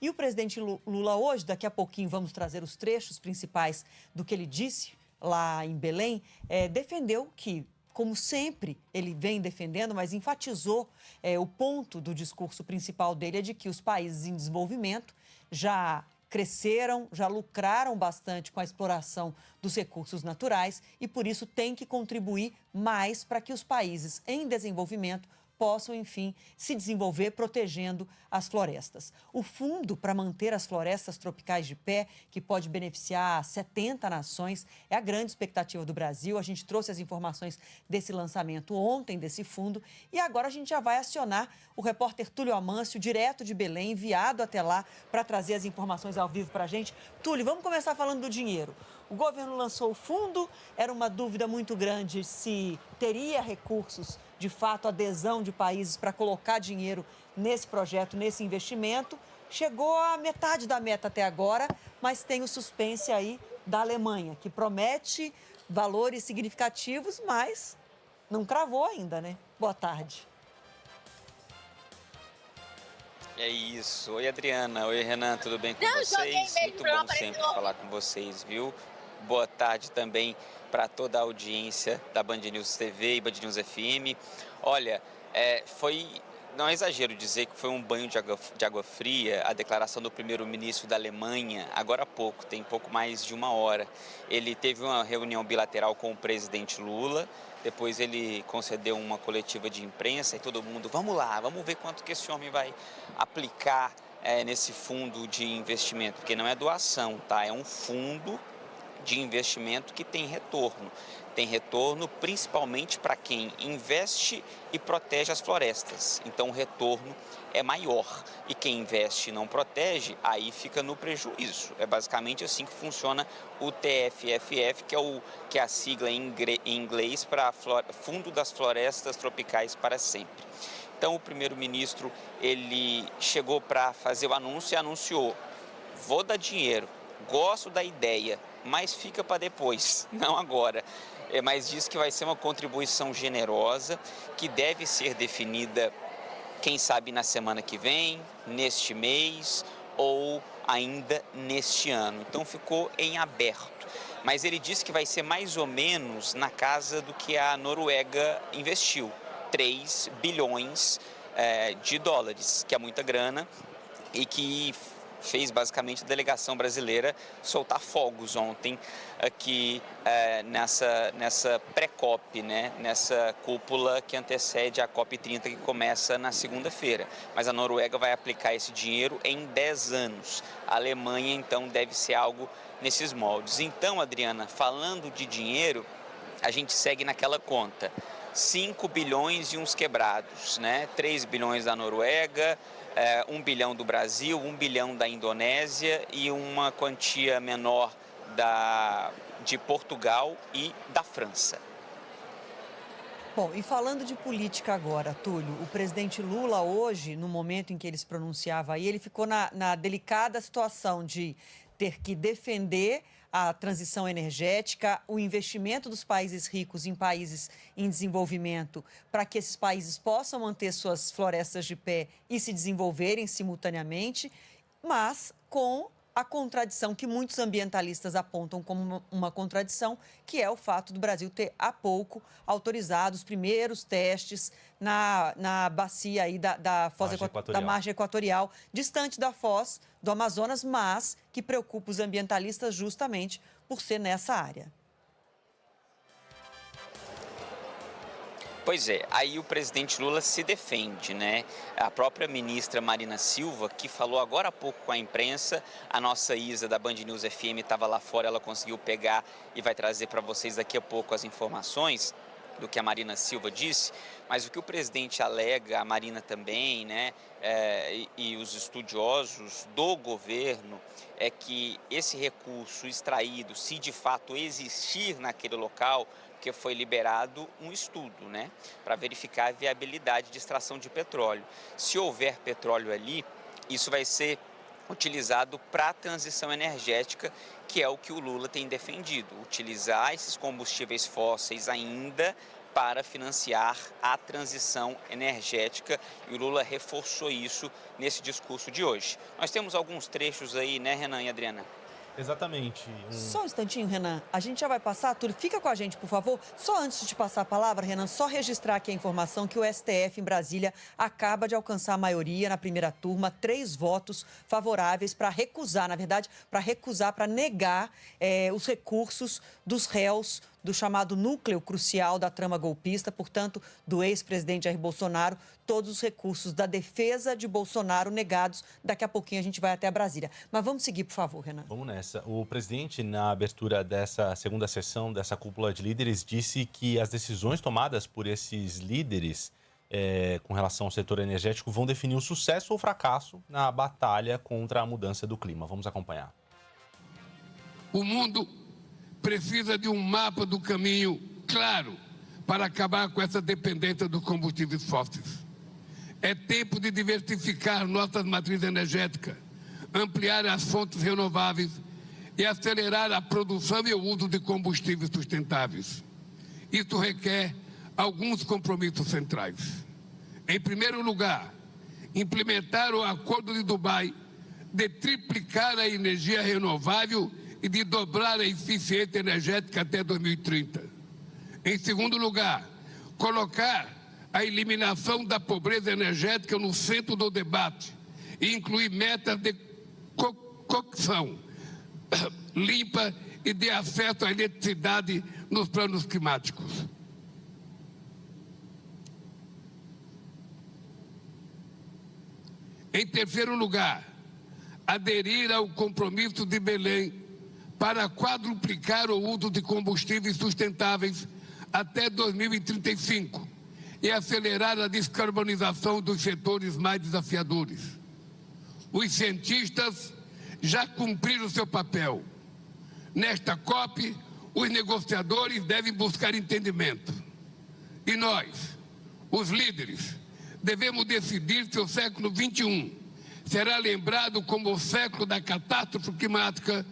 E o presidente Lula hoje, daqui a pouquinho vamos trazer os trechos principais do que ele disse lá em Belém, defendeu que, como sempre ele vem defendendo, mas enfatizou o ponto do discurso principal dele é de que os países em desenvolvimento já cresceram, já lucraram bastante com a exploração dos recursos naturais e, por isso, tem que contribuir mais para que os países em desenvolvimento possam, enfim, se desenvolver protegendo as florestas. O fundo para manter as florestas tropicais de pé, que pode beneficiar 70 nações, é a grande expectativa do Brasil. A gente trouxe as informações desse lançamento ontem, desse fundo, e agora a gente já vai acionar o repórter Túlio Amâncio, direto de Belém, enviado até lá para trazer as informações ao vivo para a gente. Túlio, vamos começar falando do dinheiro. O governo lançou o fundo, era uma dúvida muito grande se teria recursos, de fato, adesão de países para colocar dinheiro nesse projeto, nesse investimento. Chegou à metade da meta até agora, mas tem o suspense aí da Alemanha, que promete valores significativos, mas não cravou ainda, né? Boa tarde. É isso. Oi, Adriana. Oi, Renan. Tudo bem com vocês? Muito bom sempre falar com vocês, viu? Boa tarde também para toda a audiência da Band News TV e Band News FM. Olha, não é exagero dizer que foi um banho de água fria a declaração do primeiro-ministro da Alemanha, agora há pouco, tem pouco mais de uma hora. Ele teve uma reunião bilateral com o presidente Lula, depois ele concedeu uma coletiva de imprensa e todo mundo, vamos lá, vamos ver quanto que esse homem vai aplicar nesse fundo de investimento, porque não é doação, tá? É um fundo de investimento que tem retorno. Tem retorno principalmente para quem investe e protege as florestas. Então o retorno é maior. E quem investe e não protege, aí fica no prejuízo. É basicamente assim que funciona o TFFF, que é a sigla em inglês para Fundo das Florestas Tropicais para Sempre. Então o primeiro-ministro ele chegou para fazer o anúncio e anunciou: vou dar dinheiro, gosto da ideia, mas fica para depois, não agora. Mas diz que vai ser uma contribuição generosa, que deve ser definida, quem sabe, na semana que vem, neste mês ou ainda neste ano. Então ficou em aberto. Mas ele disse que vai ser mais ou menos na casa do que a Noruega investiu, 3 bilhões de dólares, que é muita grana e que fez basicamente a delegação brasileira soltar fogos ontem aqui nessa pré-COP, né? Nessa cúpula que antecede a COP30, que começa na segunda-feira. Mas a Noruega vai aplicar esse dinheiro em 10 anos. A Alemanha, então, deve ser algo nesses moldes. Então, Adriana, falando de dinheiro, a gente segue naquela conta. 5 bilhões e uns quebrados, né? 3 bilhões da Noruega, 1 bilhão do Brasil, 1 bilhão da Indonésia e uma quantia menor de Portugal e da França. Bom, e falando de política agora, Túlio, o presidente Lula hoje, no momento em que ele se pronunciava aí, ele ficou na delicada situação de ter que defender a transição energética, o investimento dos países ricos em países em desenvolvimento, para que esses países possam manter suas florestas de pé e se desenvolverem simultaneamente, mas com a contradição que muitos ambientalistas apontam como uma contradição, que é o fato do Brasil ter há pouco autorizado os primeiros testes na bacia aí da margem equatorial, distante da foz do Amazonas, mas que preocupa os ambientalistas justamente por ser nessa área. Pois é, aí o presidente Lula se defende, né? A própria ministra Marina Silva, que falou agora há pouco com a imprensa, a nossa Isa da Band News FM estava lá fora, ela conseguiu pegar e vai trazer para vocês daqui a pouco as informações do que a Marina Silva disse, mas o que o presidente alega, a Marina também, né, e os estudiosos do governo, é que esse recurso extraído, se de fato existir naquele local, porque foi liberado um estudo, né, para verificar a viabilidade de extração de petróleo. Se houver petróleo ali, isso vai ser utilizado para a transição energética, que é o que o Lula tem defendido, utilizar esses combustíveis fósseis ainda para financiar a transição energética, e o Lula reforçou isso nesse discurso de hoje. Nós temos alguns trechos aí, né, Renan e Adriana? Exatamente. Só um instantinho, Renan. A gente já vai passar, Túlio. Fica com a gente, por favor. Só antes de te passar a palavra, Renan, só registrar aqui a informação que o STF em Brasília acaba de alcançar a maioria na primeira turma, 3 votos favoráveis para recusar, na verdade, para negar os recursos dos réus do chamado núcleo crucial da trama golpista, portanto, do ex-presidente Jair Bolsonaro, todos os recursos da defesa de Bolsonaro negados. Daqui a pouquinho a gente vai até Brasília. Mas vamos seguir, por favor, Renan. Vamos nessa. O presidente, na abertura dessa segunda sessão dessa cúpula de líderes, disse que as decisões tomadas por esses líderes com relação ao setor energético vão definir o sucesso ou fracasso na batalha contra a mudança do clima. Vamos acompanhar. O mundo precisa de um mapa do caminho claro para acabar com essa dependência dos combustíveis fósseis. É tempo de diversificar nossas matrizes energéticas, ampliar as fontes renováveis e acelerar a produção e o uso de combustíveis sustentáveis. Isso requer alguns compromissos centrais. Em primeiro lugar, implementar o Acordo de Dubai de triplicar a energia renovável e de dobrar a eficiência energética até 2030. Em segundo lugar, colocar a eliminação da pobreza energética no centro do debate e incluir metas de cocção limpa e de acesso à eletricidade nos planos climáticos. Em terceiro lugar, aderir ao compromisso de Belém para quadruplicar o uso de combustíveis sustentáveis até 2035 e acelerar a descarbonização dos setores mais desafiadores. Os cientistas já cumpriram seu papel. Nesta COP, os negociadores devem buscar entendimento. E nós, os líderes, devemos decidir se o século XXI será lembrado como o século da catástrofe climática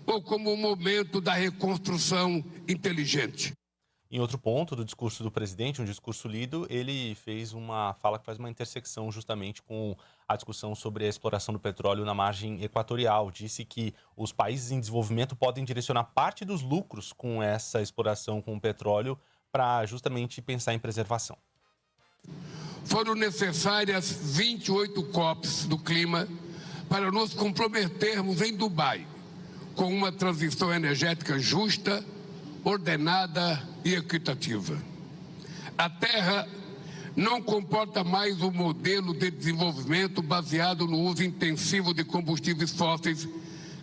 ou como o momento da reconstrução inteligente. Em outro ponto do discurso do presidente, um discurso lido, ele fez uma fala que faz uma intersecção justamente com a discussão sobre a exploração do petróleo na margem equatorial. Disse que os países em desenvolvimento podem direcionar parte dos lucros com essa exploração com o petróleo para justamente pensar em preservação. Foram necessárias 28 COPs do clima para nos comprometermos em Dubai com uma transição energética justa, ordenada e equitativa. A Terra não comporta mais o modelo de desenvolvimento baseado no uso intensivo de combustíveis fósseis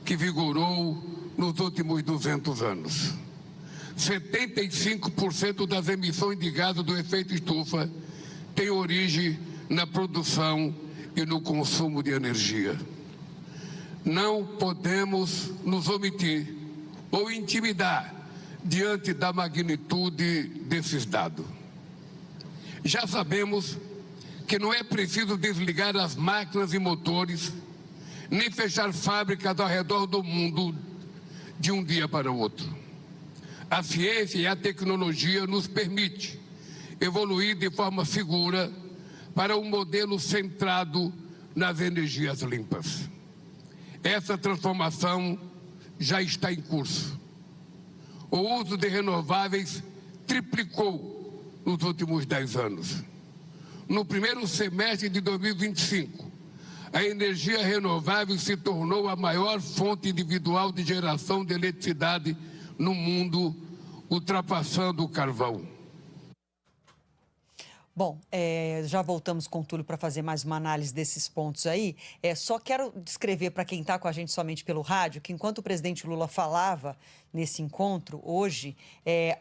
que vigorou nos últimos 200 anos. 75% das emissões de gases do efeito estufa têm origem na produção e no consumo de energia. Não podemos nos omitir ou intimidar diante da magnitude desses dados. Já sabemos que não é preciso desligar as máquinas e motores, nem fechar fábricas ao redor do mundo de um dia para o outro. A ciência e a tecnologia nos permitem evoluir de forma segura para um modelo centrado nas energias limpas. Essa transformação já está em curso. O uso de renováveis triplicou nos últimos 10 anos. No primeiro semestre de 2025, a energia renovável se tornou a maior fonte individual de geração de eletricidade no mundo, ultrapassando o carvão. Bom, já voltamos com o Túlio para fazer mais uma análise desses pontos aí. Só quero descrever para quem está com a gente somente pelo rádio, que enquanto o presidente Lula falava nesse encontro, hoje,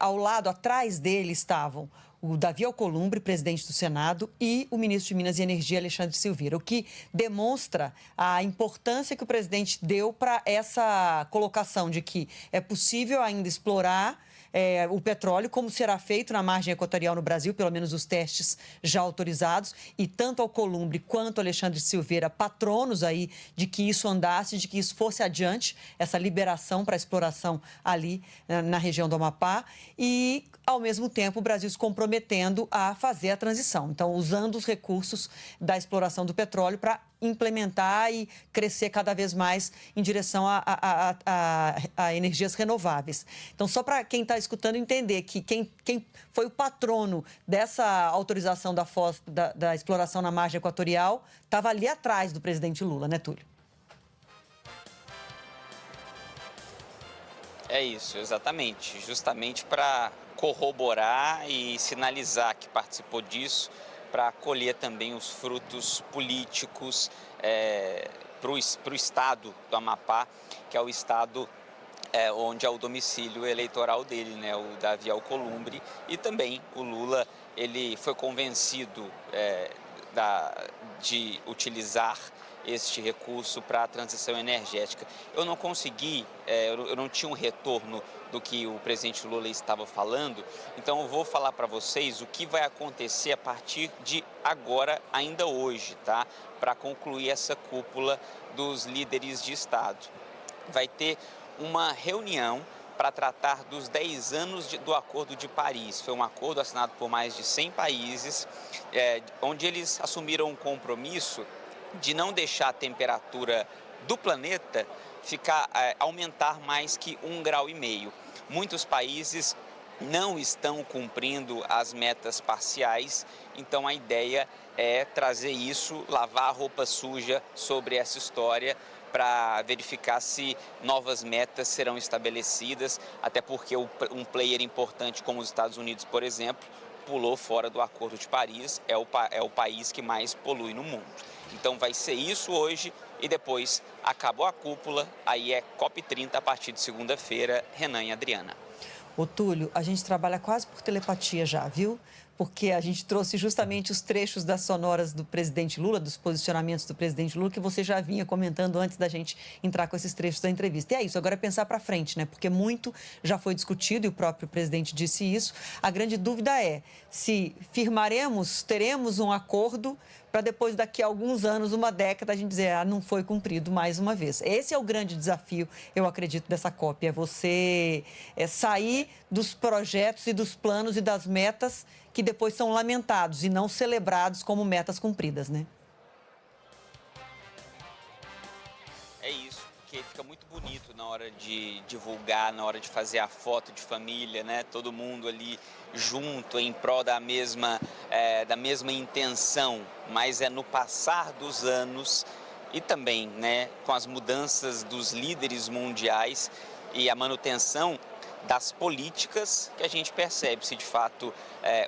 ao lado, atrás dele estavam o Davi Alcolumbre, presidente do Senado, e o ministro de Minas e Energia, Alexandre Silveira, o que demonstra a importância que o presidente deu para essa colocação de que é possível ainda explorar o petróleo, como será feito na margem equatorial no Brasil, pelo menos os testes já autorizados, e tanto Alcolumbre quanto Alexandre Silveira, patronos aí de que isso andasse, de que isso fosse adiante, essa liberação para exploração ali na região do Amapá, e, ao mesmo tempo, o Brasil se comprometendo a fazer a transição. Então, usando os recursos da exploração do petróleo para implementar e crescer cada vez mais em direção a energias renováveis. Então, só para quem está escutando entender que quem foi o patrono dessa autorização da exploração na margem equatorial estava ali atrás do presidente Lula, né, Túlio? É isso, exatamente. Justamente para corroborar e sinalizar que participou disso, para colher também os frutos políticos para o estado do Amapá, que é o estado onde é o domicílio eleitoral dele, né, o Davi Alcolumbre, e também o Lula, ele foi convencido de utilizar este recurso para a transição energética. Eu não consegui, eu não tinha um retorno do que o presidente Lula estava falando, então eu vou falar para vocês o que vai acontecer a partir de agora, ainda hoje, tá? Para concluir essa cúpula dos líderes de Estado. Vai ter uma reunião para tratar dos 10 anos do Acordo de Paris. Foi um acordo assinado por mais de 100 países, onde eles assumiram um compromisso de não deixar a temperatura do planeta aumentar mais que 1,5 graus. Muitos países não estão cumprindo as metas parciais, então a ideia é trazer isso, lavar a roupa suja sobre essa história para verificar se novas metas serão estabelecidas, até porque um player importante como os Estados Unidos, por exemplo, pulou fora do Acordo de Paris, é o país que mais polui no mundo. Então vai ser isso hoje e depois acabou a cúpula, aí é COP30 a partir de segunda-feira, Renan e Adriana. Ô, Túlio, a gente trabalha quase por telepatia já, viu? Porque a gente trouxe justamente os trechos das sonoras do presidente Lula, dos posicionamentos do presidente Lula, que você já vinha comentando antes da gente entrar com esses trechos da entrevista. E é isso, agora é pensar para frente, né? Porque muito já foi discutido e o próprio presidente disse isso. A grande dúvida é se teremos um acordo para depois, daqui a alguns anos, uma década, a gente dizer, não foi cumprido mais uma vez. Esse é o grande desafio, eu acredito, dessa COP, é você sair dos projetos e dos planos e das metas que depois são lamentados e não celebrados como metas cumpridas, né? É isso, porque fica muito bonito na hora de divulgar, na hora de fazer a foto de família, né? Todo mundo ali junto, em prol da mesma intenção, mas é no passar dos anos e também, né, com as mudanças dos líderes mundiais e a manutenção das políticas que a gente percebe se de fato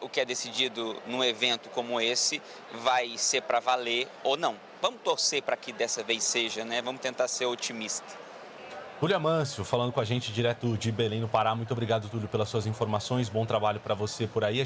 o que é decidido num evento como esse vai ser para valer ou não. Vamos torcer para que dessa vez seja, né? Vamos tentar ser otimista. Túlio Amâncio, falando com a gente direto de Belém, no Pará. Muito obrigado, Túlio, pelas suas informações. Bom trabalho para você por aí.